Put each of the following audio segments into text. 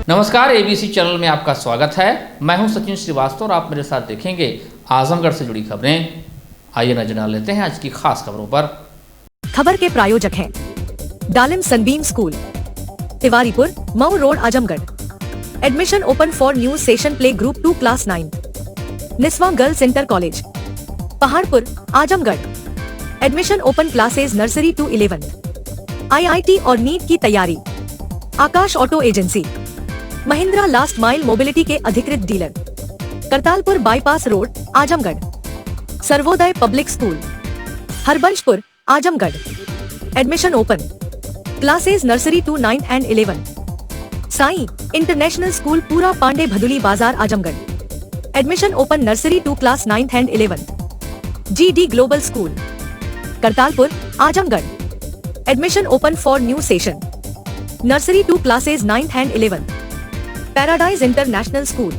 नमस्कार, ABC channel में आपका स्वागत है। मैं हूं सचिन श्रीवास्तव और आप मेरे साथ देखेंगे आजमगढ़ से जुड़ी खबरें। आइए नजर डाल लेते हैं आज की खास खबरों पर। खबर के प्रायोजक हैं Dalim Sunbeam school, Tiwaripur, Mau road, Azamgarh. Admission open for new session play group 2 class 9। Niswa girls inter college, Paharpur, Azamgarh. Admission open classes nursery to 11th। IIT और नीट की तैयारी। Aakash auto agency, Mahindra last mile mobility के अधिकृत dealer, Kartalpur bypass road, Azamgarh. Sarvodaya public school, Harbanshpur, Azamgarh. Admission open classes nursery to 9 and 11। Sai international school, Pura Pandey Bhaduli Bazar, Azamgarh. Admission open nursery to class 9th and 11th। GD global school, Kartalpur, Azamgarh. Admission open for new session nursery to classes 9th and 11th। Paradise international school,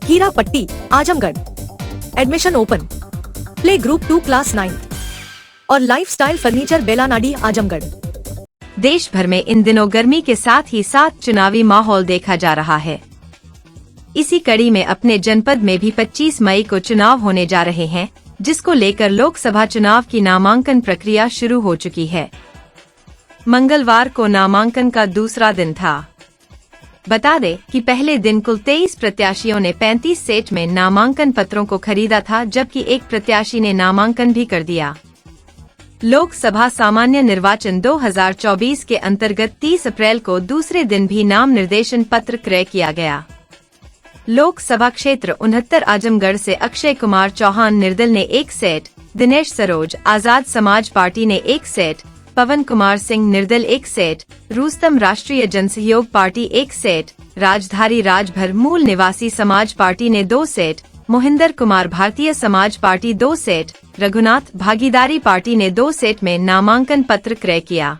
Hirapatti, Azamgarh. Admission open play group 2 class 9th। और lifestyle furniture, बेलानाडी, Azamgarh. देश भर में इन दिनों गर्मी के साथ ही साथ चुनावी माहौल देखा जा रहा है। इसी कड़ी में अपने जनपद में भी 25 मई को चुनाव होने जा रहे हैं, जिसको लेकर लोकसभा चुनाव की नामांकन प्रक्रिया शुरू हो चुकी है। मंगलवार को नामांकन का दूसरा दिन था। बता दें कि पहले दिन कुल 23 प्रत्याशियों ने 35 सेट में नामांकन पत्रों को खरीदा था, जबकि एक प्रत्याशी ने नामांकन भी कर दिया। लोकसभा सामान्य निर्वाचन 2024 के अंतर्गत 30 अप्रैल को दूसरे दिन भी नाम निर्देशन पत्र क्रय किया गया। लोकसभा क्षेत्र 69 आजमगढ़ से अक्षय कुमार चौहान निर्दल ने 1 सेट, दिनेश सरोज आजाद समाज पार्टी ने 1 सेट, पवन कुमार सिंह निर्दल 1 सेट, रुस्तम राष्ट्रीय जनसहयोग पार्टी 1 सेट, राजधारी राजभर मूल निवासी समाज पार्टी ने 2 set, Mohinder Kumar Bharatiya Samaj party 2 set, Raghunath भागीदारी पार्टी ने 2 सेट में नामांकन पत्र क्रय किया।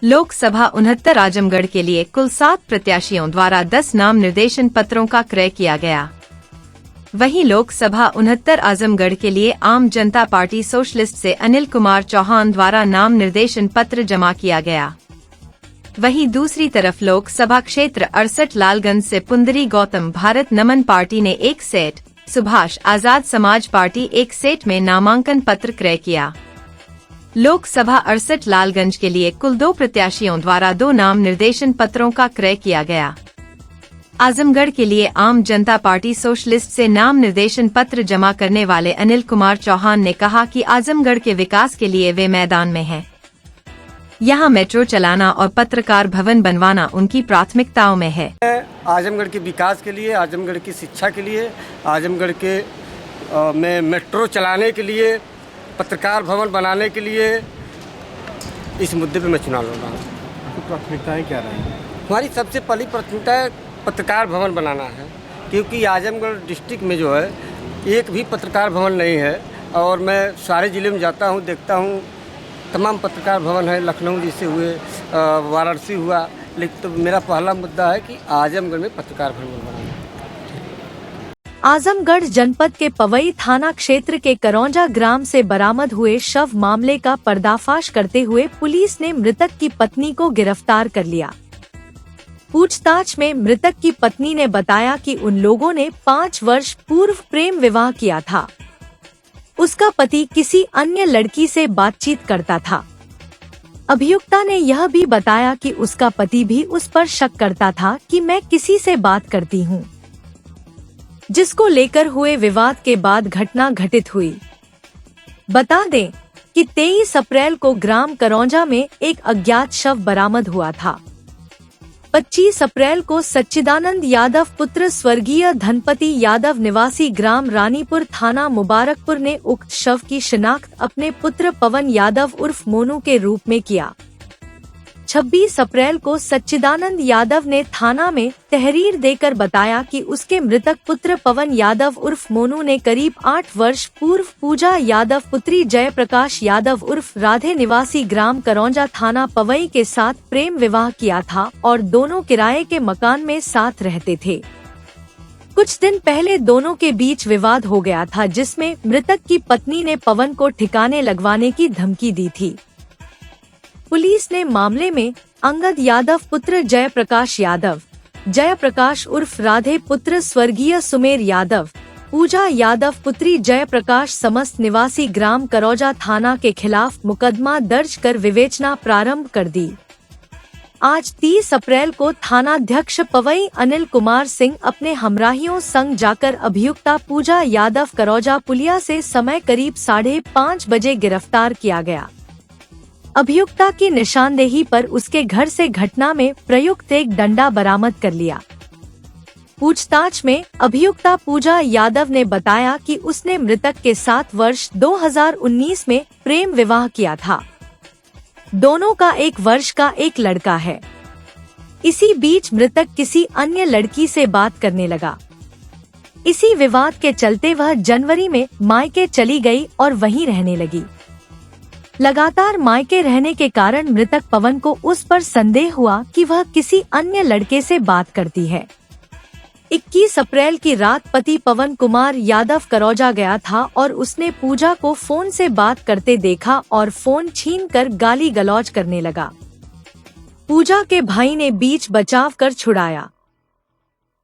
लोकसभा 69 आजमगढ़ के लिए कुल 7 प्रत्याशियों द्वारा 10 नाम निर्देशन पत्रों का क्रय किया गया। वहीं लोकसभा 69 आजमगढ़ के लिए आम जनता पार्टी सोशलिस्ट से अनिल कुमार चौहान द्वारा नाम निर्देशन पत्र जमा किया गया। वहीं दूसरी तरफ लोकसभा क्षेत्र 68 लालगंज से पुंदरी गौतम भारत नमन पार्टी ने 1 set, Subhash Azad Samaj party 1 set में नामांकन पत्र क्रय किया। लोकसभा 68 लालगंज के लिए कुल 2 प्रत्याशियों द्वारा 2 नाम निर्देशन पत्रों का क्रय किया गया। आजमगढ़ के लिए आम जनता पार्टी सोशलिस्ट से नाम निर्देशन पत्र जमा करने वाले अनिल कुमार चौहान ने कहा कि आजमगढ़ के विकास के लिए वे मैदान में हैं। यहां मेट्रो चलाना और पत्रकार भवन बनवाना उनकी प्राथमिकताओं में है। आजमगढ़ के विकास के लिए, आजमगढ़ की शिक्षा के लिए, आजमगढ़ के में मेट्रो चलाने के लिए, पत्रकार भवन बनाने के लिए, इस मुद्दे पे मैं चुनाव लड़ रहा हूँ। प्राथमिकताएं क्या रहेंगी? हमारी सबसे पहली प्राथमिकता पत्रकार भवन बनाना है, क्योंकि आजमगढ़ डिस्ट्रिक्ट में जो है एक भी पत्रकार भवन नहीं है। और मैं सारे ज़िले में जाता हूँ, देखता हूँ तमाम पत्रकार भवन है, लखनऊ जैसे हुए, वाराणसी हुआ, लेकिन तो मेरा पहला मुद्दा है कि आजमगढ़ में पत्रकार भवन बनाना है। आजमगढ़ जनपद के पवई थाना क्षेत्र के करौंजा ग्राम से बरामद हुए शव मामले का पर्दाफाश करते हुए पुलिस ने मृतक की पत्नी को गिरफ्तार कर लिया। पूछताछ में मृतक की पत्नी ने बताया कि उन लोगों ने 5 वर्ष पूर्व प्रेम विवाह किया था। उसका पति किसी अन्य लड़की से बातचीत करता था। अभियुक्ता ने यह भी बताया कि उसका पति भी उस पर शक करता था कि मैं किसी से बात करती हूँ, जिसको लेकर हुए विवाद के बाद घटना घटित हुई। बता दें कि 23 अप्रैल को ग्राम करौंजा में एक अज्ञात शव बरामद हुआ था। 25 अप्रैल को सच्चिदानंद यादव पुत्र स्वर्गीय धनपति यादव निवासी ग्राम रानीपुर थाना मुबारकपुर ने उक्त शव की शिनाख्त अपने पुत्र पवन यादव उर्फ मोनू के रूप में किया। 26 अप्रैल को सच्चिदानंद यादव ने थाना में तहरीर देकर बताया कि उसके मृतक पुत्र पवन यादव उर्फ मोनू ने करीब 8 वर्ष पूर्व पूजा यादव पुत्री जयप्रकाश यादव उर्फ राधे निवासी ग्राम करौंजा थाना पवई के साथ प्रेम विवाह किया था और दोनों किराए के मकान में साथ रहते थे। कुछ दिन पहले दोनों के बीच विवाद हो गया था, जिसमें मृतक की पत्नी ने पवन को ठिकाने लगवाने की धमकी दी थी। पुलिस ने मामले में अंगद यादव पुत्र जयप्रकाश यादव, जयप्रकाश उर्फ राधे पुत्र स्वर्गीय सुमेर यादव, पूजा यादव पुत्री जयप्रकाश समस्त निवासी ग्राम करौजा थाना के खिलाफ मुकदमा दर्ज कर विवेचना प्रारंभ कर दी। आज 30 अप्रैल को थानाध्यक्ष पवई अनिल कुमार सिंह अपने हमराहियों संग जाकर अभियुक्ता पूजा यादव करौजा पुलिया से समय करीब 5:30 बजे गिरफ्तार किया गया। अभियुक्ता की निशानदेही पर उसके घर से घटना में प्रयुक्त एक डंडा बरामद कर लिया। पूछताछ में अभियुक्ता पूजा यादव ने बताया कि उसने मृतक के साथ वर्ष 2019 में प्रेम विवाह किया था। दोनों का 1 वर्ष का एक लड़का है। इसी बीच मृतक किसी अन्य लड़की से बात करने लगा। इसी विवाद के चलते वह जनवरी में मायके चली गई और वहीं रहने लगी। लगातार मायके रहने के कारण मृतक पवन को उस पर संदेह हुआ कि वह किसी अन्य लड़के से बात करती है। 21 अप्रैल की रात पति पवन कुमार यादव करौजा गया था और उसने पूजा को फोन से बात करते देखा और फोन छीनकर गाली गलौज करने लगा। पूजा के भाई ने बीच बचाव कर छुड़ाया।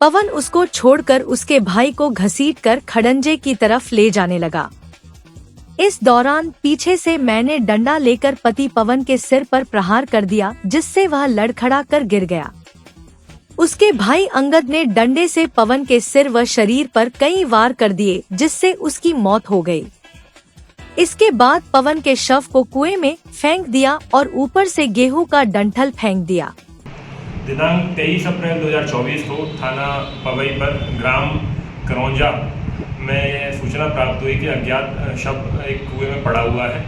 पवन उसको छोड़कर उसके भाई को घसीटकर खड़ंजे की तरफ ले जाने लगा। इस दौरान पीछे से मैंने डंडा लेकर पति पवन के सिर पर प्रहार कर दिया, जिससे वह लड़खड़ा कर गिर गया। उसके भाई अंगद ने डंडे से पवन के सिर व शरीर पर कई वार कर दिए, जिससे उसकी मौत हो गई। इसके बाद पवन के शव को कुएं में फेंक दिया और ऊपर से गेहूं का डंठल फेंक दिया। दिनांक 23 अप्रैल 2024 को थाना पवई पर ग्राम करौजा में सूचना प्राप्त हुई कि अज्ञात शव एक कुएं में पड़ा हुआ है।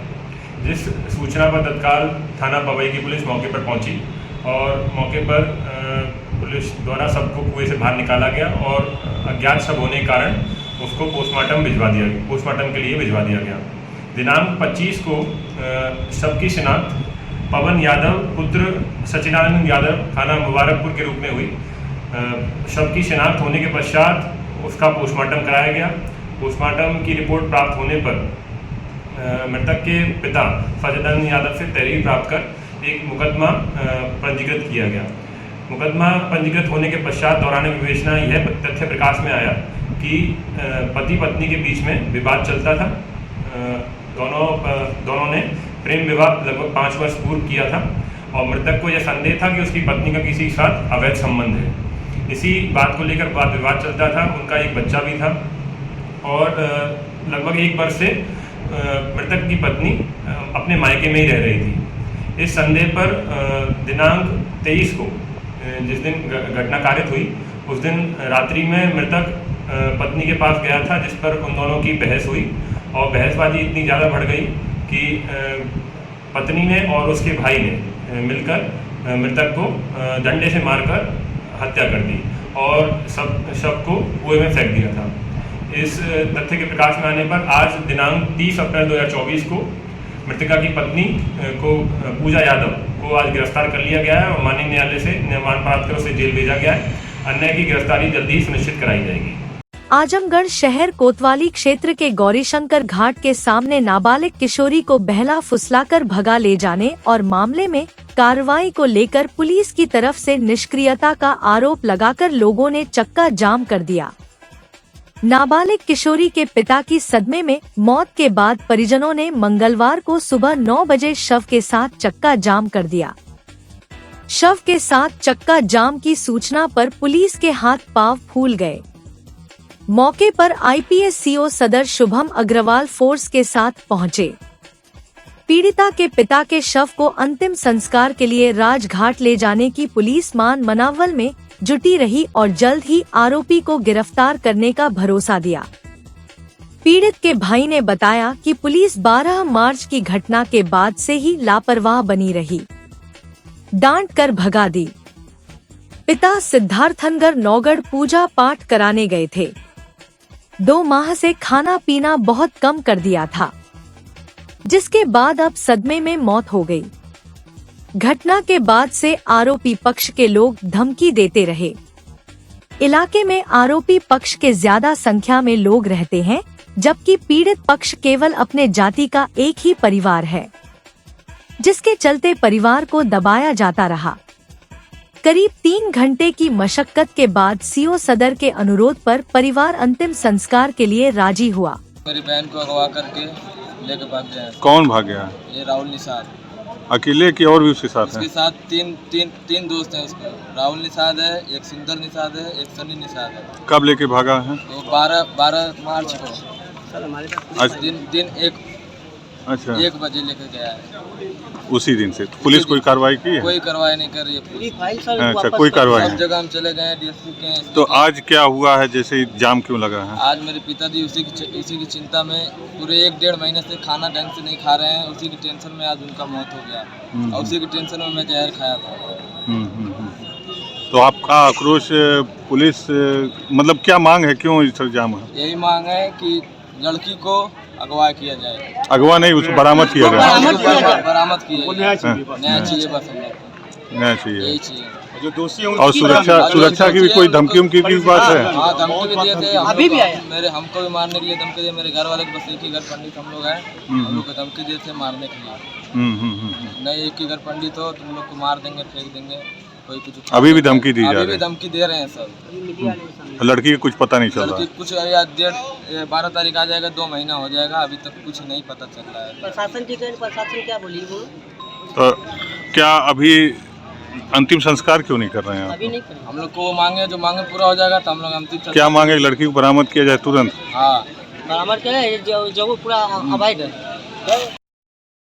जिस सूचना पर तत्काल थाना पवई की पुलिस मौके पर पहुंची और मौके पर पुलिस द्वारा सबको कुएं से बाहर निकाला गया और अज्ञात शव होने के कारण उसको पोस्टमार्टम के लिए भिजवा दिया गया। दिनांक 25 को शव की शिनाख्त पवन यादव पुत्र सचिनानंद यादव थाना मुबारकपुर के रूप में हुई। शव की शिनाख्त होने के पश्चात उसका पोस्टमार्टम कराया गया। पोस्टमार्टम की रिपोर्ट प्राप्त होने पर मृतक के पिता सचिनानंद यादव से तहरीर प्राप्त कर एक मुकदमा पंजीकृत किया गया। मुकदमा पंजीकृत होने के पश्चात दौरान विवेचना यह तथ्य प्रकाश में आया कि पति पत्नी के बीच में विवाद चलता था। दोनों ने प्रेम विवाह लगभग 5 वर्ष पूर्व किया था और मृतक को यह संदेह था कि उसकी पत्नी का किसी के साथ अवैध संबंध है। इसी बात को लेकर वाद विवाद चलता था। उनका एक बच्चा भी था और लगभग 1 वर्ष से मृतक की पत्नी अपने मायके में ही रह रही थी। इस संदेह पर दिनांक 23 को जिस दिन घटना कारित हुई उस दिन रात्रि में मृतक पत्नी के पास गया था, जिस पर उन दोनों की बहस हुई और बहसबाजी इतनी ज़्यादा बढ़ गई कि पत्नी ने और उसके भाई ने मिलकर मृतक को डंडे से मारकर हत्या कर दी और शव को कुएं में फेंक दिया था। इस तथ्य के प्रकाश में आने पर आज दिनांक 30 अप्रैल 2024 को मृतका की पत्नी को पूजा यादव को आज गिरफ्तार कर लिया गया है और माननीय न्यायालय से निर्माण प्राप्त कर उसे जेल भेजा गया है। अन्य की गिरफ्तारी जल्दी ही सुनिश्चित कराई जाएगी। आजमगढ़ शहर कोतवाली क्षेत्र के गौरीशंकर घाट के सामने नाबालिग किशोरी को बहला फुसलाकर भगा ले जाने और मामले में कार्रवाई को लेकर पुलिस की तरफ से निष्क्रियता का आरोप लगाकर लोगों ने चक्का जाम कर दिया। नाबालिग किशोरी के पिता की सदमे में मौत के बाद परिजनों ने मंगलवार को सुबह 9 बजे शव के साथ चक्का जाम कर दिया। शव के साथ चक्का जाम की सूचना पर पुलिस के हाथ पांव फूल गए। मौके पर IPSCO सदर शुभम अग्रवाल फोर्स के साथ पहुंचे। पीड़िता के पिता के शव को अंतिम संस्कार के लिए राजघाट ले जाने की पुलिस मान मनावल में जुटी रही और जल्द ही आरोपी को गिरफ्तार करने का भरोसा दिया। पीड़ित के भाई ने बताया कि पुलिस 12 मार्च की घटना के बाद से ही लापरवाह बनी रही, डांट कर भगा दी। पिता सिद्धार्थनगर नौगढ़ पूजा पाठ कराने गए थे। 2 माह से खाना पीना बहुत कम कर दिया था, जिसके बाद अब सदमे में मौत हो गई। घटना के बाद से आरोपी पक्ष के लोग धमकी देते रहे। इलाके में आरोपी पक्ष के ज्यादा संख्या में लोग रहते हैं, जबकि पीड़ित पक्ष केवल अपने जाति का एक ही परिवार है, जिसके चलते परिवार को दबाया जाता रहा। करीब 3 घंटे की मशक्कत के बाद सीओ सदर के अनुरोध पर परिवार अंतिम संस्कार के लिए राजी हुआ। मेरी बहन को अगवा करके लेके भाग गया। कौन भाग गया? ये राहुल निषाद। अकेले की और भी उसके साथ उसके है? साथ तीन दोस्त हैं उसके। राहुल निषाद है, एक सुंदर निषाद है, एक सनी निषाद है। कब लेके भागा है? तो 12 मार्च को दिन अच्छा 1 बजे लेकर गया है। उसी दिन से पुलिस कोई कार्रवाई की है? कोई कार्रवाई नहीं कर रही है पुलिस। अच्छा कोई कार्रवाई सब जगह हम चले गए हैं डीएसपी के। तो आज क्या हुआ है, जैसे जाम क्यों लगा है? आज मेरे पिताजी उसी की चिंता में पूरे 1-1.5 महीने से खाना ढंग से नहीं खा रहे हैं। उसी की टेंशन में आज उनका मौत हो गया और उसी की टेंशन में मैं जहर खाया था। तो आपका आक्रोश पुलिस मतलब क्या मांग है, क्यों इस तरह जाम है? यही मांग है कि लड़की को अगवा किया जाए। अगवा नहीं, उसको बरामद किया गया। बरामद किया न्याय चाहिए, बस न्याय चाहिए। यही चाहिए। जो दोषी और सुरक्षा की भी कोई धमकी उमकी की बात है? हाँ, धमकी भी दिए थे। अभी भी आया हमको भी मारने के लिए धमकी दिए। मेरे घर वाले बस एक ही घर पंडित हम लोग हैं, हम लोग को धमकी दिए थे मारने के लिए। नहीं, एक ही घर पंडित हो, तुम लोग को मार देंगे, फेंक देंगे। कोई कुछ अभी भी धमकी दी जा रही है? अभी भी धमकी दे रहे हैं सब। लड़की का कुछ पता नहीं चल रहा? लड़की कुछ 12 तारीख आ जाएगा, 2 महीना हो जाएगा, अभी तक कुछ नहीं पता चल रहा है। प्रशासन क्या बोली वो? तो क्या अभी अंतिम संस्कार क्यों नहीं कर रहे हैं? अभी नहीं कर। हम लोग को मांगे जो मांगे पूरा हो जाएगा तो हम लोग अंतिम। क्या मांगे? लड़की को बरामद किया जाए तुरंत? हाँ, बराबर क्या जो वो पूरा अवैध है।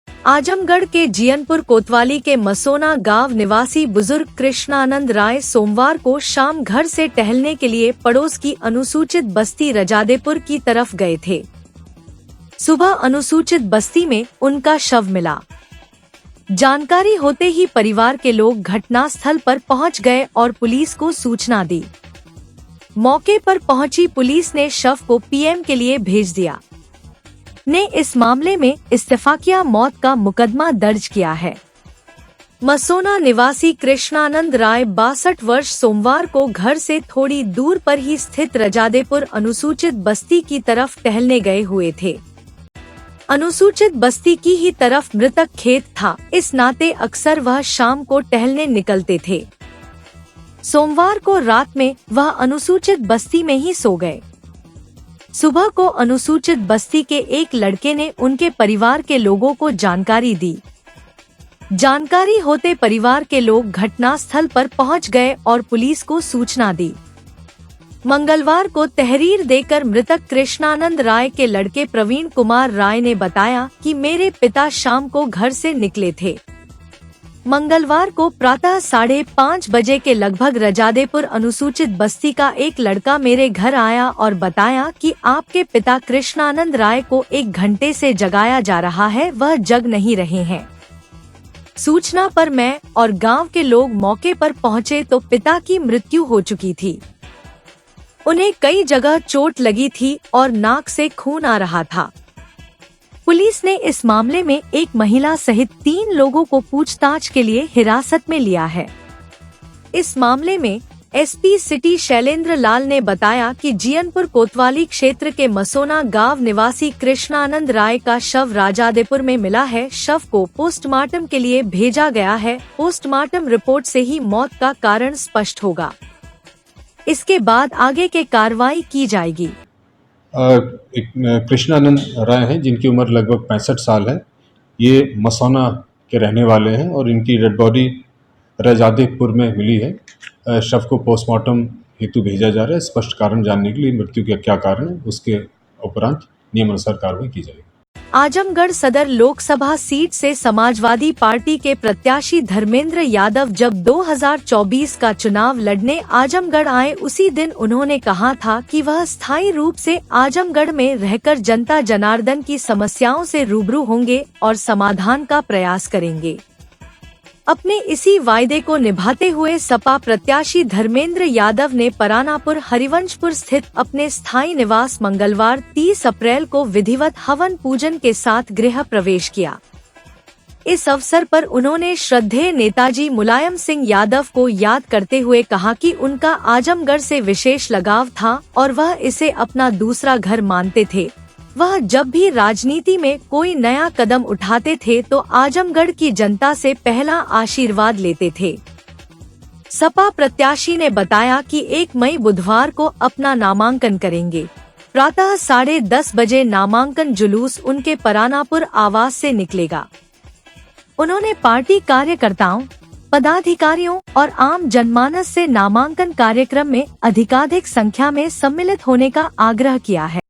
आजमगढ़ के जियनपुर कोतवाली के मसोना गांव निवासी बुजुर्ग कृष्णानंद राय सोमवार को शाम घर से टहलने के लिए पड़ोस की अनुसूचित बस्ती रजादेपुर की तरफ गए थे। सुबह अनुसूचित बस्ती में उनका शव मिला। जानकारी होते ही परिवार के लोग घटनास्थल पर पहुंच गए और पुलिस को सूचना दी। मौके पर पहुंची पुलिस ने शव को पीएम के लिए भेज दिया। ने इस मामले में इस्तेफाकिया मौत का मुकदमा दर्ज किया है। मसोना निवासी कृष्णानंद राय 62 वर्ष सोमवार को घर से थोड़ी दूर पर ही स्थित रजादेपुर अनुसूचित बस्ती की तरफ टहलने गए हुए थे। अनुसूचित बस्ती की ही तरफ मृतक खेत था, इस नाते अक्सर वह शाम को टहलने निकलते थे। सोमवार को रात में वह अनुसूचित बस्ती में ही सो गए। सुबह को अनुसूचित बस्ती के एक लड़के ने उनके परिवार के लोगों को जानकारी दी। जानकारी होते परिवार के लोग घटनास्थल पर पहुंच गए और पुलिस को सूचना दी। मंगलवार को तहरीर देकर मृतक कृष्णानंद राय के लड़के प्रवीण कुमार राय ने बताया कि मेरे पिता शाम को घर से निकले थे। मंगलवार को प्रातः 5:30 बजे के लगभग रजादेपुर अनुसूचित बस्ती का एक लड़का मेरे घर आया और बताया कि आपके पिता कृष्णानंद राय को 1 घंटे से जगाया जा रहा है, वह जग नहीं रहे हैं। सूचना पर मैं और गांव के लोग मौके पर पहुंचे तो पिता की मृत्यु हो चुकी थी। उन्हें कई जगह चोट लगी थी और नाक से खून आ रहा था। पुलिस ने इस मामले में एक महिला सहित 3 लोगों को पूछताछ के लिए हिरासत में लिया है। इस मामले में एसपी सिटी शैलेंद्र लाल ने बताया कि जियनपुर कोतवाली क्षेत्र के मसोना गांव निवासी कृष्णानंद राय का शव राजादेपुर में मिला है। शव को पोस्टमार्टम के लिए भेजा गया है। पोस्टमार्टम रिपोर्ट से ही मौत का कारण स्पष्ट होगा। इसके बाद आगे के कार्रवाई की जाएगी। एक कृष्णानंद राय हैं जिनकी उम्र लगभग 65 साल है। ये मसौना के रहने वाले हैं और इनकी डेड बॉडी रजादेपुर में मिली है। शव को पोस्टमार्टम हेतु भेजा जा रहा है। स्पष्ट कारण जानने के लिए मृत्यु का क्या कारण है उसके उपरांत नियमानुसार कार्रवाई की जाएगी। आजमगढ़ सदर लोकसभा सीट से समाजवादी पार्टी के प्रत्याशी धर्मेंद्र यादव जब 2024 का चुनाव लड़ने आजमगढ़ आए, उसी दिन उन्होंने कहा था कि वह स्थायी रूप से आजमगढ़ में रहकर जनता जनार्दन की समस्याओं से रूबरू होंगे और समाधान का प्रयास करेंगे। अपने इसी वायदे को निभाते हुए सपा प्रत्याशी धर्मेंद्र यादव ने परानापुर हरिवंशपुर स्थित अपने स्थायी निवास मंगलवार 30 अप्रैल को विधिवत हवन पूजन के साथ गृह प्रवेश किया। इस अवसर पर उन्होंने श्रद्धेय नेताजी मुलायम सिंह यादव को याद करते हुए कहा कि उनका आजमगढ़ से विशेष लगाव था और वह इसे अपना दूसरा घर मानते थे। वह जब भी राजनीति में कोई नया कदम उठाते थे तो आजमगढ़ की जनता से पहला आशीर्वाद लेते थे। सपा प्रत्याशी ने बताया कि 1 मई बुधवार को अपना नामांकन करेंगे। प्रातः 10:30 बजे नामांकन जुलूस उनके परानापुर आवास से निकलेगा। उन्होंने पार्टी कार्यकर्ताओं, पदाधिकारियों और आम जनमानस से नामांकन कार्यक्रम में अधिकाधिक संख्या में सम्मिलित होने का आग्रह किया है।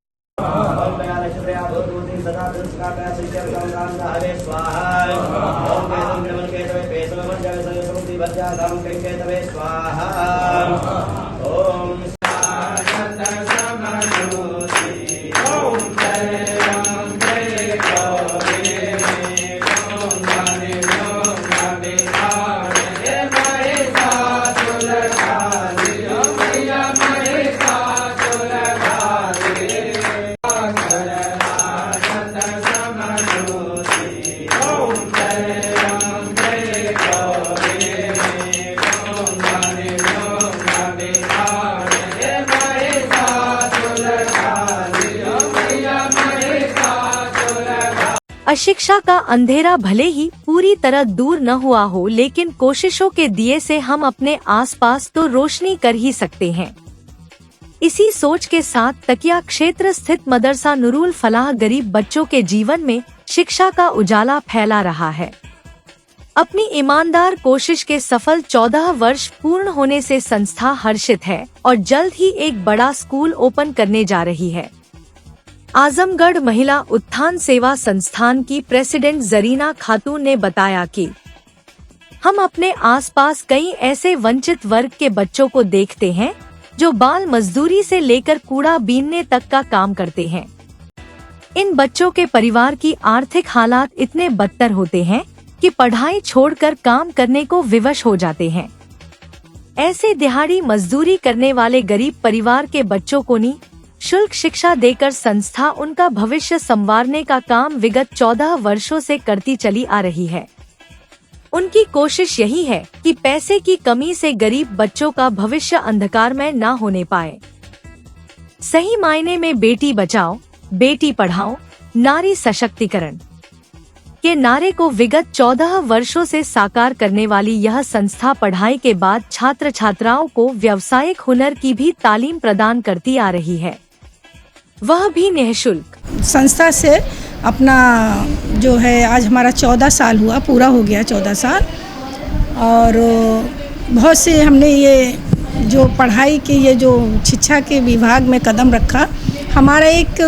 अशिक्षा का अंधेरा भले ही पूरी तरह दूर न हुआ हो, लेकिन कोशिशों के दिए से हम अपने आसपास तो रोशनी कर ही सकते हैं। इसी सोच के साथ तकिया क्षेत्र स्थित मदरसा नुरुल फलाह गरीब बच्चों के जीवन में शिक्षा का उजाला फैला रहा है। अपनी ईमानदार कोशिश के सफल 14 वर्ष पूर्ण होने से संस्था हर्षित है और जल्द ही एक बड़ा स्कूल ओपन करने जा रही है। आजमगढ़ महिला उत्थान सेवा संस्थान की प्रेसिडेंट जरीना खातून ने बताया कि हम अपने आसपास कई ऐसे वंचित वर्ग के बच्चों को देखते हैं जो बाल मजदूरी से लेकर कूड़ा बीनने तक का काम करते हैं। इन बच्चों के परिवार की आर्थिक हालात इतने बदतर होते हैं कि पढ़ाई छोड़कर काम करने को विवश हो जाते हैं। ऐसे दिहाड़ी मजदूरी करने वाले गरीब परिवार के बच्चों को निःशुल्क शिक्षा देकर संस्था उनका भविष्य संवारने का काम विगत 14 वर्षों से करती चली आ रही है। उनकी कोशिश यही है कि पैसे की कमी से गरीब बच्चों का भविष्य अंधकार में न होने पाए। सही मायने में बेटी बचाओ, बेटी पढ़ाओ, नारी सशक्तिकरण के नारे को विगत 14 वर्षों से साकार करने वाली यह संस्था पढ़ाई के बाद छात्र छात्राओं को व्यावसायिक हुनर की भी तालीम प्रदान करती आ रही है, वह भी निःशुल्क। संस्था से अपना जो है आज हमारा 14 साल हुआ, पूरा हो गया 14 साल। और बहुत से हमने ये जो पढ़ाई के ये जो शिक्षा के विभाग में कदम रखा, हमारा एक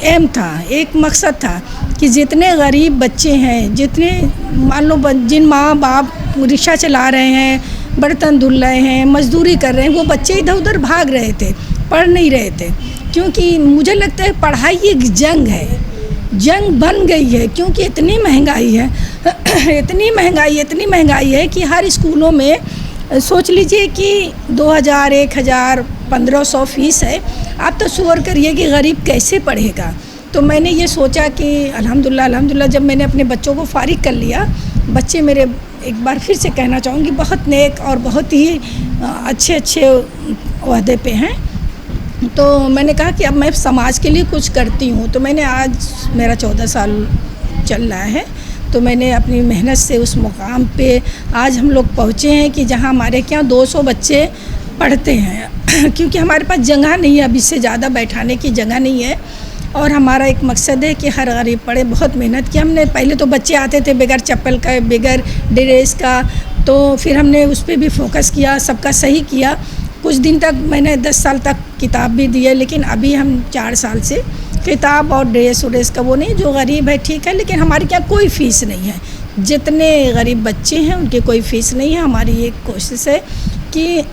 एम था, एक मकसद था कि जितने गरीब बच्चे हैं, जितने मान लो जिन माँ बाप रिक्शा चला रहे हैं, बर्तन धुल रहे हैं, मजदूरी कर रहे हैं, वो बच्चे इधर उधर भाग रहे थे, पढ़ नहीं रहे थे। क्योंकि मुझे लगता है पढ़ाई एक जंग है, जंग बन गई है। क्योंकि इतनी महंगाई है इतनी महंगाई है कि हर स्कूलों में सोच लीजिए कि 2000, 1000, 1500 फीस है। आप तो सोच करिए कि गरीब कैसे पढ़ेगा। तो मैंने ये सोचा कि अल्हम्दुलिल्लाह जब मैंने अपने बच्चों को फारिग कर लिया, बच्चे मेरे एक बार फिर से कहना चाहूँगी बहुत नेक और बहुत ही अच्छे ओहदे पे हैं। तो मैंने कहा कि अब मैं समाज के लिए कुछ करती हूँ। तो मैंने आज मेरा 14 साल चल रहा है, तो मैंने अपनी मेहनत से उस मुकाम पे आज हम लोग पहुँचे हैं कि जहाँ हमारे यहाँ 200 बच्चे पढ़ते हैं क्योंकि हमारे पास जगह नहीं है, अभी से ज़्यादा बैठाने की जगह नहीं है। और हमारा एक मकसद है कि हर गरीब पढ़े। बहुत मेहनत की हमने। पहले तो बच्चे आते थे बगैर चप्पल का, बगैर ड्रेस का, तो फिर हमने उस पर भी फोकस किया, सबका सही किया। कुछ दिन तक मैंने 10 साल तक किताब भी दी है, लेकिन अभी हम 4 साल से किताब और ड्रेस का वो नहीं। जो गरीब है ठीक है, लेकिन हमारे यहाँ कोई फ़ीस नहीं है। जितने गरीब बच्चे हैं उनकी कोई फ़ीस नहीं है। हमारी ये कोशिश है कि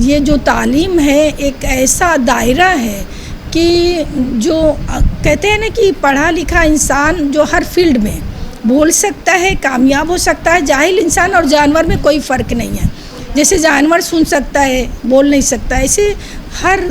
ये जो तालीम है एक ऐसा दायरा है कि जो कहते हैं ना कि पढ़ा लिखा इंसान जो हर फील्ड में बोल सकता है, कामयाब हो सकता है। जाहिल इंसान और जानवर में कोई फ़र्क नहीं है। जैसे जानवर सुन सकता है, बोल नहीं सकता, ऐसे हर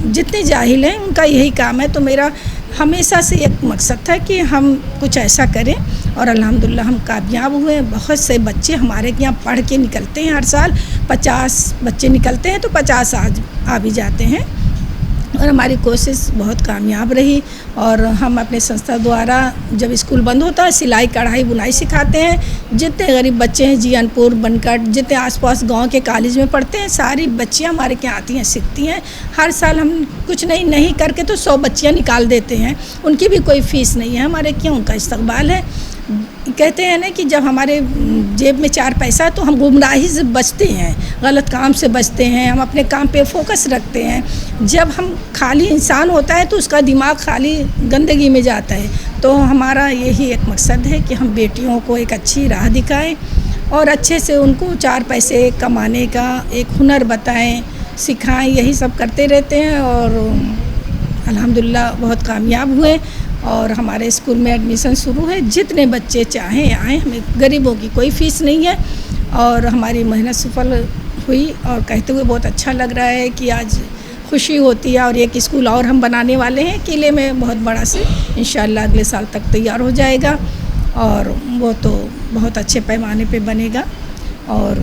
जितने जाहिल हैं उनका यही काम है। तो मेरा हमेशा से एक मकसद था कि हम कुछ ऐसा करें और अल्हम्दुलिल्लाह हम कामयाब हुए। बहुत से बच्चे हमारे यहाँ पढ़ के निकलते हैं। हर साल 50 बच्चे निकलते हैं, तो 50 आज आ भी जाते हैं। और हमारी कोशिश बहुत कामयाब रही। और हम अपने संस्था द्वारा जब स्कूल बंद होता है सिलाई कढ़ाई बुनाई सिखाते हैं। जितने गरीब बच्चे हैं जियानपुर बनकट जितने आसपास गांव के कॉलेज में पढ़ते हैं सारी बच्चियां हमारे के आती हैं सीखती हैं। हर साल हम कुछ नहीं करके तो 100 बच्चियां निकाल देते हैं। उनकी भी कोई फ़ीस नहीं है हमारे क्यों उनका इस्तकबाल है। कहते हैं ना कि जब हमारे जेब में 4 पैसा तो हम गुमराही से बचते हैं, गलत काम से बचते हैं, हम अपने काम पे फोकस रखते हैं। जब हम खाली इंसान होता है तो उसका दिमाग खाली गंदगी में जाता है। तो हमारा यही एक मकसद है कि हम बेटियों को एक अच्छी राह दिखाएं और अच्छे से उनको 4 पैसे कमाने का एक हुनर बताएं, सिखाएं। यही सब करते रहते हैं और अल्हम्दुलिल्लाह बहुत कामयाब हुए और हमारे स्कूल में एडमिशन शुरू है। जितने बच्चे चाहें आएँ, हमें गरीबों की कोई फ़ीस नहीं है और हमारी मेहनत सफल हुई। और कहते हुए बहुत अच्छा लग रहा है कि आज खुशी होती है। और एक स्कूल और हम बनाने वाले हैं किले में बहुत बड़ा से, इंशाअल्लाह अगले साल तक तैयार हो जाएगा और वो तो बहुत अच्छे पैमाने पे बनेगा। और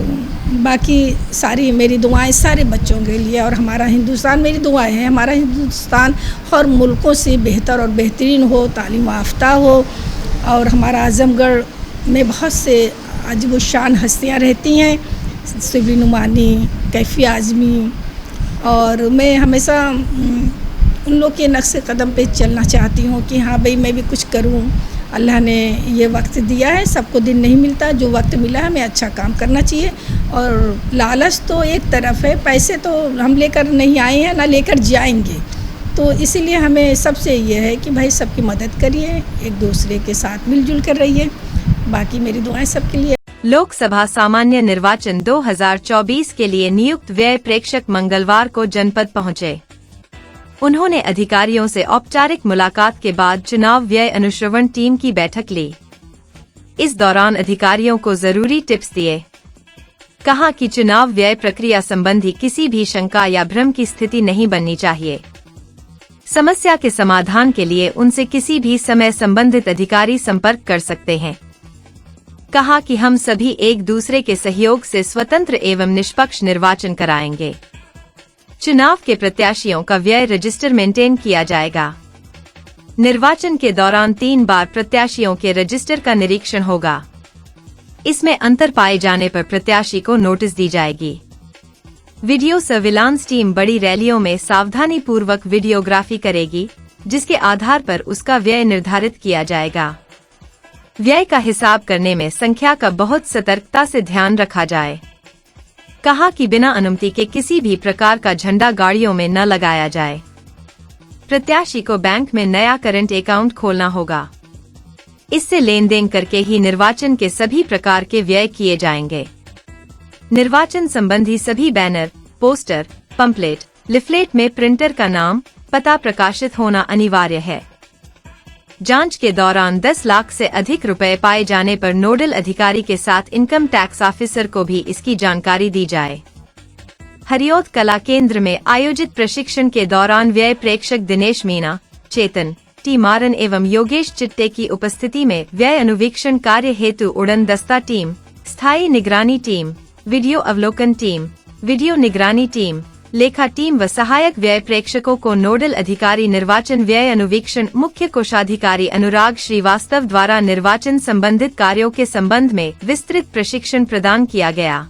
बाकी सारी मेरी दुआएं सारे बच्चों के लिए और हमारा हिंदुस्तान, मेरी दुआएं हैं हमारा हिंदुस्तान और मुल्कों से बेहतर और बेहतरीन हो, तालीम याफ्ता हो। और हमारा आज़मगढ़ में बहुत से अजीब शान हस्तियाँ रहती हैं, शिबली नुमानी, कैफ़ी आज़मी। और मैं हमेशा उन लोग के नक्शे कदम पे चलना चाहती हूँ कि हाँ भाई मैं भी कुछ करूँ। अल्लाह ने ये वक्त दिया है, सबको दिन नहीं मिलता, जो वक्त मिला है हमें अच्छा काम करना चाहिए। और लालच तो एक तरफ है, पैसे तो हम लेकर नहीं आए हैं ना लेकर जाएंगे। तो इसीलिए हमें सबसे ये है कि भाई सबकी मदद करिए, एक दूसरे के साथ मिलजुल कर रहिए। बाकी मेरी दुआएं सबके लिए। लोकसभा सामान्य निर्वाचन 2024 के लिए नियुक्त व्यय प्रेक्षक मंगलवार को जनपद पहुंचे। उन्होंने अधिकारियों से औपचारिक मुलाकात के बाद चुनाव व्यय अनुश्रवण टीम की बैठक ली। इस दौरान अधिकारियों को जरूरी टिप्स दिए। कहा कि चुनाव व्यय प्रक्रिया संबंधी किसी भी शंका या भ्रम की स्थिति नहीं बननी चाहिए। समस्या के समाधान के लिए उनसे किसी भी समय संबंधित अधिकारी संपर्क कर सकते हैं। कहा कि हम सभी एक दूसरे के सहयोग से स्वतंत्र एवं निष्पक्ष निर्वाचन कराएंगे। चुनाव के प्रत्याशियों का व्यय रजिस्टर मेंटेन किया जाएगा। निर्वाचन के दौरान 3 बार प्रत्याशियों के रजिस्टर का निरीक्षण होगा। इसमें अंतर पाए जाने पर प्रत्याशी को नोटिस दी जाएगी। वीडियो सर्विलांस टीम बड़ी रैलियों में सावधानी पूर्वक वीडियोग्राफी करेगी, जिसके आधार पर उसका व्यय निर्धारित किया जाएगा। व्यय का हिसाब करने में संख्या का बहुत सतर्कता से ध्यान रखा जाए। कहा कि बिना अनुमति के किसी भी प्रकार का झंडा गाड़ियों में न लगाया जाए। प्रत्याशी को बैंक में नया करंट अकाउंट खोलना होगा। इससे लेन देन करके ही निर्वाचन के सभी प्रकार के व्यय किए जाएंगे। निर्वाचन संबंधी सभी बैनर, पोस्टर, पंपलेट, लिफलेट में प्रिंटर का नाम, पता प्रकाशित होना अनिवार्य है। जांच के दौरान 10 लाख से अधिक रुपए पाए जाने पर नोडल अधिकारी के साथ इनकम टैक्स ऑफिसर को भी इसकी जानकारी दी जाए। हरिऔध कला केंद्र में आयोजित प्रशिक्षण के दौरान व्यय प्रेक्षक दिनेश मीना, चेतन टी मारन एवं योगेश चिट्टे की उपस्थिति में व्यय अनुवीक्षण कार्य हेतु उड़न दस्ता टीम, स्थायी निगरानी टीम, वीडियो अवलोकन टीम, वीडियो निगरानी टीम, लेखा टीम व सहायक व्यय प्रेक्षकों को नोडल अधिकारी निर्वाचन व्यय अनुवीक्षण मुख्य कोषाधिकारी अनुराग श्रीवास्तव द्वारा निर्वाचन संबंधित कार्यों के संबंध में विस्तृत प्रशिक्षण प्रदान किया गया।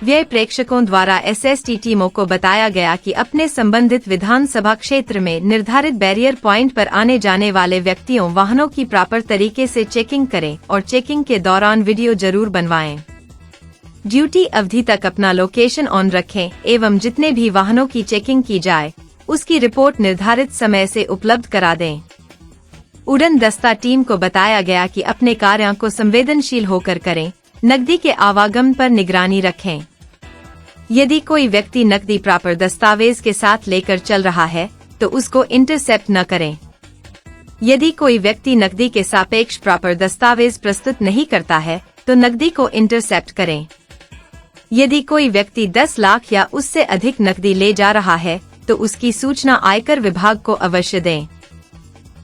व्यय प्रेक्षकों द्वारा एसएसटी टीमों को बताया गया कि अपने संबंधित विधानसभा क्षेत्र में निर्धारित बैरियर प्वाइंट पर आने जाने वाले व्यक्तियों वाहनों की प्रॉपर तरीके से चेकिंग करें और चेकिंग के दौरान वीडियो जरूर बनवाएं। ड्यूटी अवधि तक अपना लोकेशन ऑन रखें एवं जितने भी वाहनों की चेकिंग की जाए उसकी रिपोर्ट निर्धारित समय से उपलब्ध करा दें। उड़न दस्ता टीम को बताया गया कि अपने कार्यों को संवेदनशील होकर करें, नकदी के आवागमन पर निगरानी रखें। यदि कोई व्यक्ति नकदी प्रॉपर दस्तावेज के साथ लेकर चल रहा है तो उसको इंटरसेप्ट न करें। यदि कोई व्यक्ति नकदी के सापेक्ष प्रॉपर दस्तावेज प्रस्तुत नहीं करता है तो नकदी को इंटरसेप्ट करें। यदि कोई व्यक्ति 10 लाख या उससे अधिक नकदी ले जा रहा है तो उसकी सूचना आयकर विभाग को अवश्य दें।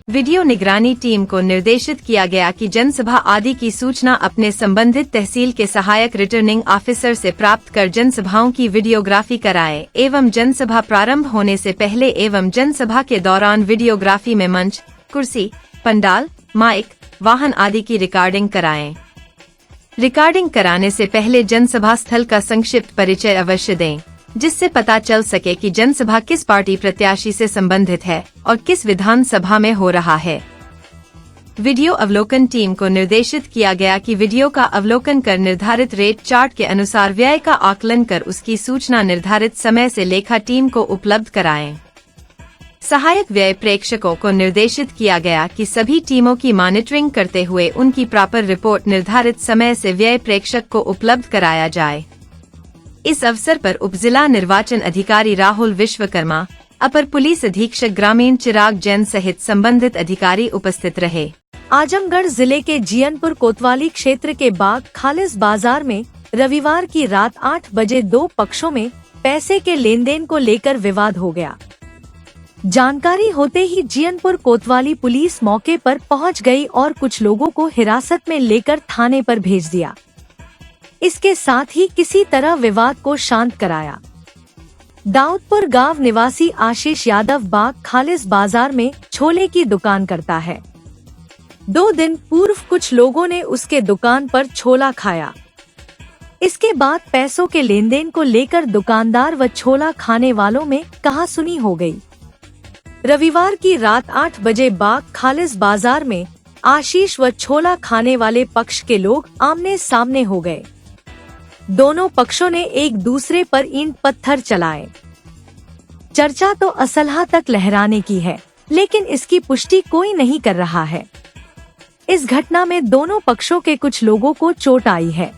वीडियो निगरानी टीम को निर्देशित किया गया कि जनसभा आदि की सूचना अपने संबंधित तहसील के सहायक रिटर्निंग ऑफिसर से प्राप्त कर जनसभाओं की वीडियोग्राफी कराएं एवं जनसभा प्रारंभ होने से पहले एवं जनसभा के दौरान वीडियोग्राफी में मंच, कुर्सी, पंडाल, माइक, वाहन आदि की रिकॉर्डिंग कराएं। रिकॉर्डिंग कराने से पहले जनसभा स्थल का संक्षिप्त परिचय अवश्य दें, जिससे पता चल सके कि जनसभा किस पार्टी प्रत्याशी से संबंधित है और किस विधानसभा में हो रहा है। वीडियो अवलोकन टीम को निर्देशित किया गया कि वीडियो का अवलोकन कर निर्धारित रेट चार्ट के अनुसार व्यय का आकलन कर उसकी सूचना निर्धारित समय से लेखा टीम को उपलब्ध कराएं। सहायक व्यय प्रेक्षकों को निर्देशित किया गया कि सभी टीमों की मॉनिटरिंग करते हुए उनकी प्रॉपर रिपोर्ट निर्धारित समय से व्यय प्रेक्षक को उपलब्ध कराया जाए। इस अवसर पर उप जिला निर्वाचन अधिकारी राहुल विश्वकर्मा, अपर पुलिस अधीक्षक ग्रामीण चिराग जैन सहित संबंधित अधिकारी उपस्थित रहे। आजमगढ़ जिले के जियनपुर कोतवाली क्षेत्र के बाग खालिस बाजार में रविवार की रात 8 बजे 2 पक्षों में पैसे के लेन देन को लेकर विवाद हो गया। जानकारी होते ही जियनपुर कोतवाली पुलिस मौके पर पहुंच गई और कुछ लोगों को हिरासत में लेकर थाने पर भेज दिया। इसके साथ ही किसी तरह विवाद को शांत कराया। दाऊदपुर गांव निवासी आशीष यादव बाग खालिस बाजार में छोले की दुकान करता है। 2 दिन पूर्व कुछ लोगों ने उसके दुकान पर छोला खाया। इसके बाद पैसों के लेन देन को लेकर दुकानदार व छोला खाने वालों में कहासुनी हो गई। रविवार की रात 8 बजे बाग खालिस बाजार में आशीष व छोला खाने वाले पक्ष के लोग आमने सामने हो गए। दोनों पक्षों ने एक दूसरे पर ईंट पत्थर चलाए। चर्चा तो असलहा तक लहराने की है, लेकिन इसकी पुष्टि कोई नहीं कर रहा है। इस घटना में दोनों पक्षों के कुछ लोगों को चोट आई है।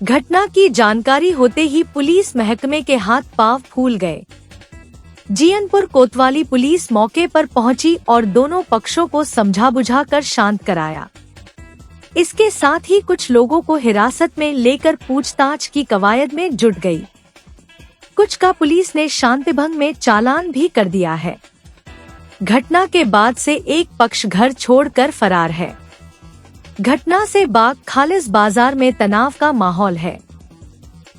घटना की जानकारी होते ही पुलिस महकमे के हाथ पांव फूल गए। जियनपुर कोतवाली पुलिस मौके पर पहुंची और दोनों पक्षों को समझा बुझा कर शांत कराया। इसके साथ ही कुछ लोगों को हिरासत में लेकर पूछताछ की कवायद में जुट गई। कुछ का पुलिस ने शांति भंग में चालान भी कर दिया है। घटना के बाद से एक पक्ष घर छोड़कर फरार है। घटना से बाग खालिस बाजार में तनाव का माहौल है।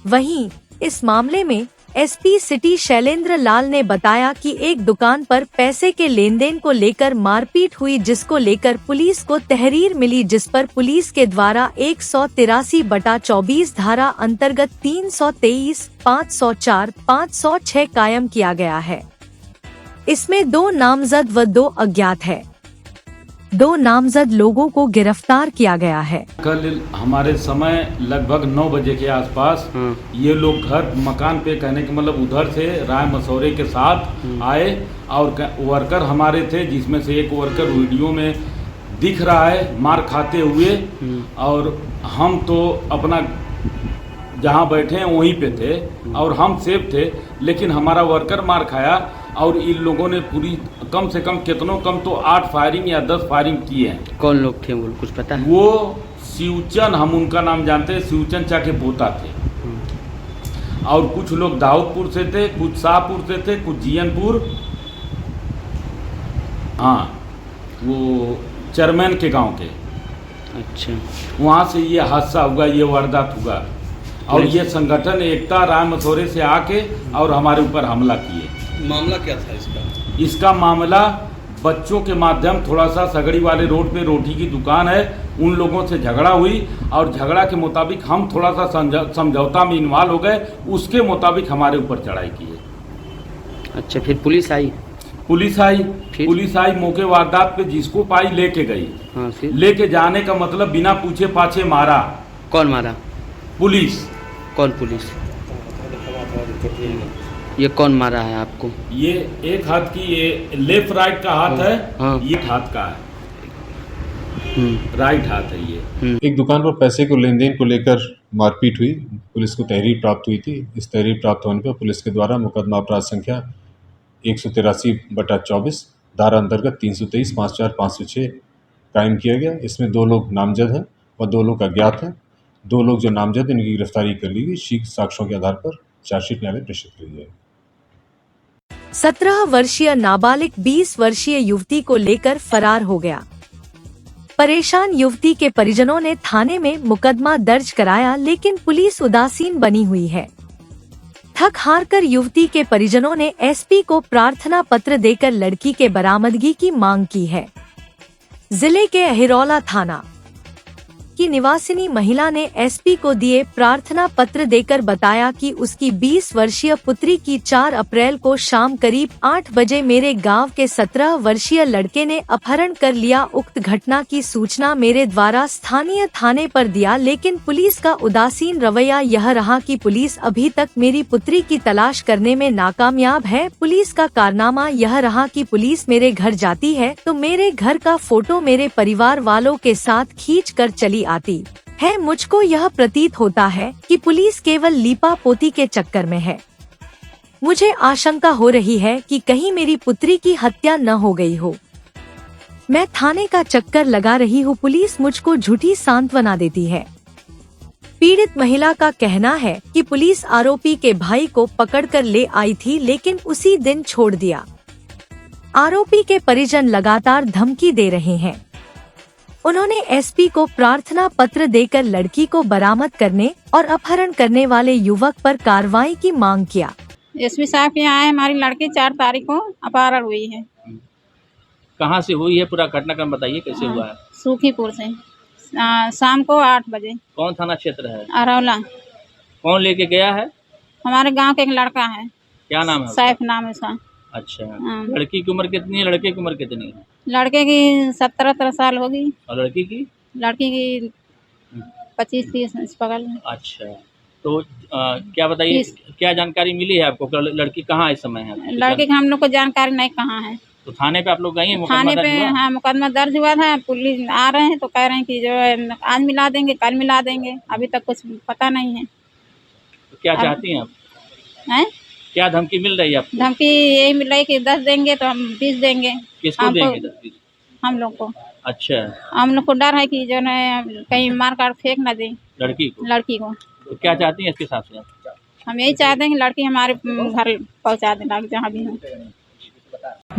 वहीं इस मामले में एसपी सिटी शैलेंद्र लाल ने बताया कि एक दुकान पर पैसे के लेन देन को लेकर मारपीट हुई, जिसको लेकर पुलिस को तहरीर मिली, जिस पर पुलिस के द्वारा 183/24 धारा अंतर्गत 323, 504, 506 कायम किया गया है। इसमें 2 नामजद व 2 अज्ञात है। 2 नामजद लोगों को गिरफ्तार किया गया है। कल हमारे समय लगभग 9 बजे के आसपास ये लोग घर मकान पे, कहने के मतलब उधर से राय मशवरे के साथ आए और वर्कर हमारे थे, जिसमें से एक वर्कर वीडियो में दिख रहा है मार खाते हुए, और हम तो अपना जहाँ बैठे हैं वहीं पे थे और हम सेफ थे, लेकिन हमारा वर्कर मार खाया और इन लोगों ने पूरी कम से कम कितनों कम तो 8 फायरिंग या 10 फायरिंग किए हैं। कौन लोग थे वो, कुछ पता है? वो शिवचन, हम उनका नाम जानते हैं, शिवचन चा के पोता थे। और कुछ लोग दाऊदपुर से थे, कुछ शाहपुर से थे, कुछ जियनपुर, हाँ वो चेयरमैन के गांव के। अच्छा, वहाँ से ये हादसा हुआ, ये वारदात हुआ और ये संगठन एकता राय मशवरे से आके और हमारे ऊपर हमला किए। मामला क्या था इसका? इसका मामला बच्चों के माध्यम, थोड़ा सा सगड़ी वाले रोड पे रोटी की दुकान है, उन लोगों से झगड़ा हुई और झगड़ा के मुताबिक हम थोड़ा सा समझौता में इन्वॉल्व हो गए, उसके मुताबिक हमारे ऊपर चढ़ाई की है। अच्छा, फिर पुलिस आई? पुलिस आई मौके वारदात पे, जिसको पाई लेके गई। हाँ, फिर? लेके जाने का मतलब बिना पूछे पाछे मारा। कौन मारा? पुलिस। कौन पुलिस? ये कौन मारा है आपको? ये एक हाथ की, ये लेफ्ट राइट का हाथ है। हाँ। ये हाथ का है, राइट हाथ है ये। एक दुकान पर पैसे को लेन देन को लेकर मारपीट हुई। पुलिस को तहरीर प्राप्त हुई थी। इस तहरीर प्राप्त होने पर पुलिस के द्वारा मुकदमा अपराध संख्या 183/24 धारा अंतर्गत 323, 504, 506 कायम किया गया। इसमें 2 लोग नामजद हैं और 2 लोग अज्ञात हैं। 2 लोग जो नामजद, इनकी गिरफ्तारी कर ली गई। शीघ्र साक्ष्यों के आधार पर चार्जशीट न्यायालय प्रेषित की जाएगी। 17 वर्षीय नाबालिग 20 वर्षीय युवती को लेकर फरार हो गया। परेशान युवती के परिजनों ने थाने में मुकदमा दर्ज कराया, लेकिन पुलिस उदासीन बनी हुई है। थक हार कर युवती के परिजनों ने एसपी को प्रार्थना पत्र देकर लड़की के बरामदगी की मांग की है। जिले के अहिरौला थाना की निवासिनी महिला ने एसपी को दिए प्रार्थना पत्र देकर बताया कि उसकी 20 वर्षीय पुत्री की 4 अप्रैल को शाम करीब 8 बजे मेरे गांव के 17 वर्षीय लड़के ने अपहरण कर लिया। उक्त घटना की सूचना मेरे द्वारा स्थानीय थाने पर दिया, लेकिन पुलिस का उदासीन रवैया यह रहा कि पुलिस अभी तक मेरी पुत्री की तलाश करने में नाकामयाब है। पुलिस का कारनामा यह रहा कि पुलिस मेरे घर जाती है तो मेरे घर का फोटो मेरे परिवार वालों के साथ खींच कर चली आती है। मुझको यह प्रतीत होता है कि पुलिस केवल लीपा पोती के चक्कर में है। मुझे आशंका हो रही है कि कहीं मेरी पुत्री की हत्या न हो गई हो। मैं थाने का चक्कर लगा रही हूँ, पुलिस मुझको झूठी सांत्वना देती है। पीड़ित महिला का कहना है कि पुलिस आरोपी के भाई को पकड़कर ले आई थी, लेकिन उसी दिन छोड़ दिया। आरोपी के परिजन लगातार धमकी दे रहे हैं। उन्होंने एसपी को प्रार्थना पत्र देकर लड़की को बरामद करने और अपहरण करने वाले युवक पर कार्रवाई की मांग किया। एसपी साहब के यहाँ हमारी लड़की 4 तारीख को अपहरण हुई है। कहाँ से हुई है, पूरा घटनाक्रम बताइए, कैसे हुआ है? सूखीपुर से शाम को 8 बजे। कौन थाना क्षेत्र है? अरौला। कौन लेके गया है? हमारे गांव के एक लड़का है। क्या नाम है? सैफ नाम है उसका। अच्छा, लड़की की उम्र कितनी है, लड़के की उम्र कितनी है? लड़के की 17 साल होगी और लड़की की 25-30 इस बगल में। अच्छा, तो क्या बताइए, क्या जानकारी मिली है आपको? लड़की कहाँ इस समय है? लड़के की हम लोग को जानकारी नहीं कहाँ है। तो थाने पे आप लोग गए हैं? थाने पे हाँ मुकदमा दर्ज हुआ था। पुलिस आ रहे हैं तो कह रहे हैं कि जो है आज मिला देंगे, कल मिला देंगे। अभी तक कुछ पता नहीं है। तो क्या चाहती हैं आप? हैं? क्या धमकी मिल रही है आपको? धमकी यही मिल रही है कि 10 देंगे तो हम 20 देंगे। किसको देंगे 10-20? हम लोग को। अच्छा, हम लोग को डर है कि जो है कहीं मार काट फेंक न दे लड़की को। तो क्या चाहती हैं इसके साथ से? हम यही चाहते हैं कि लड़की हमारे घर पहुंचा देना जहाँ भी हो।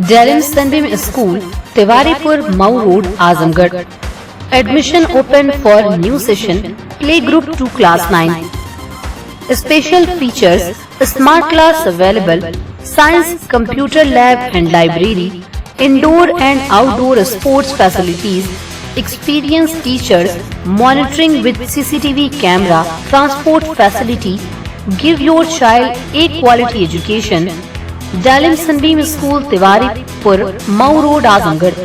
Dalim Sunbeam school, Tiwaripur, Mau road, Azamgarh. Admission open for new session. Play group 2 class 9। Special features: smart class available, science, computer lab and library, indoor and outdoor sports facilities, experienced teachers, monitoring with CCTV camera, transport facility. Give your child a quality education. Dalim Sunbeam School, Tiwaripur, Mau Road, Azamgarh.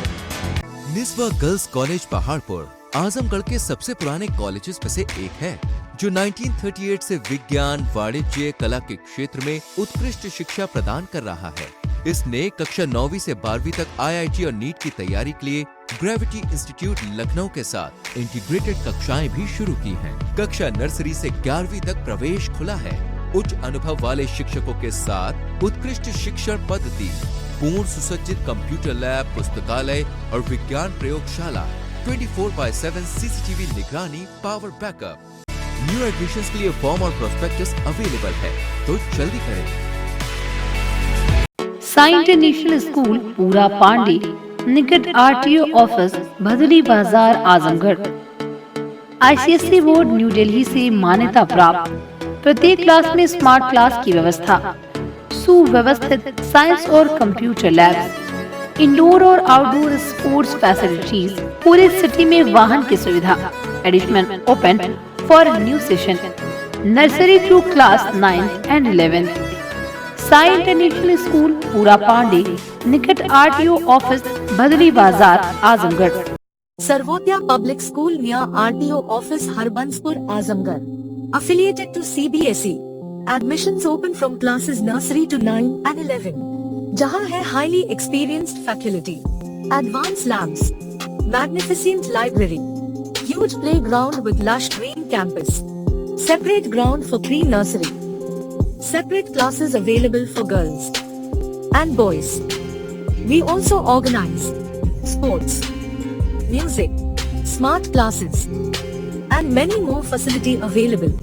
निस्वा girls college Paharpur Azamgarh के सबसे पुराने colleges में से एक है, जो 1938 से विज्ञान, वाणिज्य, कला के क्षेत्र में उत्कृष्ट शिक्षा प्रदान कर रहा है। इसने कक्षा 9वीं से 12वीं तक IIT और नीट की तैयारी के लिए ग्रेविटी इंस्टीट्यूट लखनऊ के साथ इंटीग्रेटेड कक्षाएं भी शुरू की हैं। कक्षा नर्सरी से 11वीं तक प्रवेश खुला है। उच्च अनुभव वाले शिक्षकों के साथ उत्कृष्ट शिक्षण पद्धति, पूर्ण सुसज्जित कंप्यूटर लैब, पुस्तकालय और विज्ञान प्रयोगशाला, 24/7 CCTV निगरानी, पावर बैकअप। न्यू एडमिशंस के लिए फॉर्म और प्रोस्पेक्टस अवेलेबल है, तो जल्दी करें। साई इंटरनेशनल स्कूल, पूरा पांडे, निकट RTO ऑफिस, भदली बाजार, Azamgarh. ICSE board new Delhi से मान्यता प्राप्त। प्रत्येक क्लास में स्मार्ट क्लास की व्यवस्था, सुव्यवस्थित साइंस और कंप्यूटर लैब, इंडोर और आउटडोर स्पोर्ट्स फैसिलिटीज, पूरे सिटी में वाहन की सुविधा। Admission open for new session, nursery to class 9 and 11। Sai international school, Pura Pande, निकट RTO ऑफिस, भदली बाजार, Azamgarh. Sarvodaya public school near RTO office, Harbanspur, Azamgarh, affiliated to CBSE। Admissions open from classes nursery to 9 and 11, जहां है highly experienced faculty, advanced labs, magnificent library, huge playground with lush green campus, separate ground for pre-nursery, separate classes available for girls and boys. We also organize sports, music, smart classes, and many more facility available.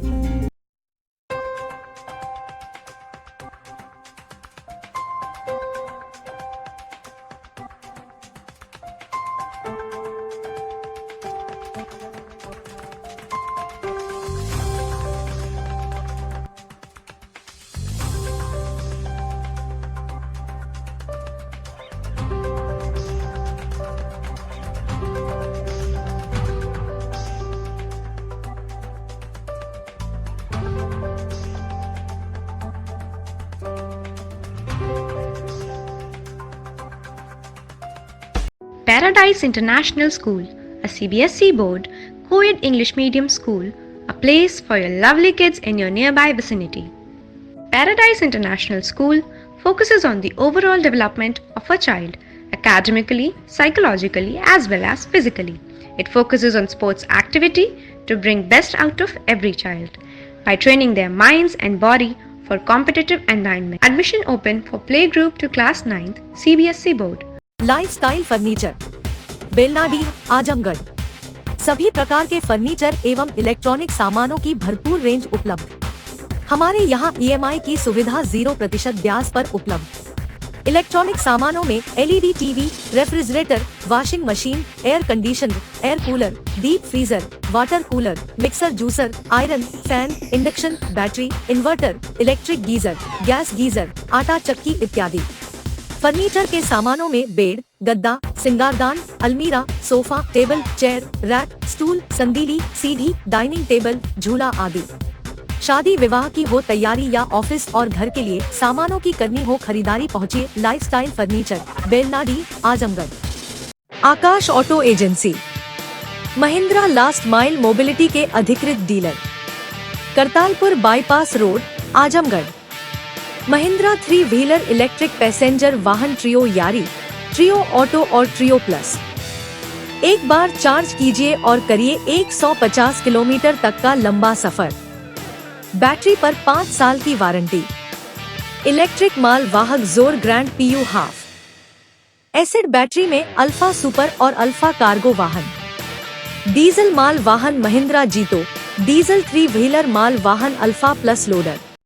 Paradise International School, a CBSE board, co-ed English medium school, a place for your lovely kids in your nearby vicinity. Paradise International School focuses on the overall development of a child, academically, psychologically, as well as physically. It focuses on sports activity to bring best out of every child by training their minds and body for competitive environment. Admission open for playgroup to class 9th CBSE board. Lifestyle furniture, Belnadi, Azamgarh. सभी प्रकार के furniture एवं electronic सामानों की भरपूर range उपलब्ध। हमारे यहाँ EMI की सुविधा 0% ब्याज पर उपलब्ध। इलेक्ट्रॉनिक सामानों में LED TV, refrigerator, washing machine, air conditioner, air cooler, deep freezer, water cooler, mixer juicer, iron, fan, induction, battery, inverter, electric geyser, gas geyser, आटा चक्की इत्यादि। फर्नीचर के सामानों में बेड, गद्दा, सिंगारदान, अलमीरा, sofa, table, chair, rack, stool, संदीली, सीढ़ी, डाइनिंग टेबल, झूला आदि। शादी विवाह की हो तैयारी या ऑफिस और घर के लिए सामानों की करनी हो खरीदारी, पहुंचिए lifestyle furniture, Belnadi, Azamgarh. Akash auto agency, Mahindra last mile mobility के अधिकृत dealer, Kartalpur bypass road, Azamgarh. Mahindra 3 wheeler electric passenger वाहन ट्रियो यारी, ट्रियो ऑटो और ट्रियो प्लस। एक बार चार्ज कीजिए और करिए 150 किलोमीटर तक का लंबा सफर। बैटरी पर 5 साल की वारंटी। इलेक्ट्रिक माल वाहक जोर grand PU half. Acid battery में अल्फा सुपर और अल्फा कार्गो वाहन। डीजल माल वाहन महिंद्रा जीतो, डीजल 3 व्हीलर माल वाहन अल्फा प्लस लोडर।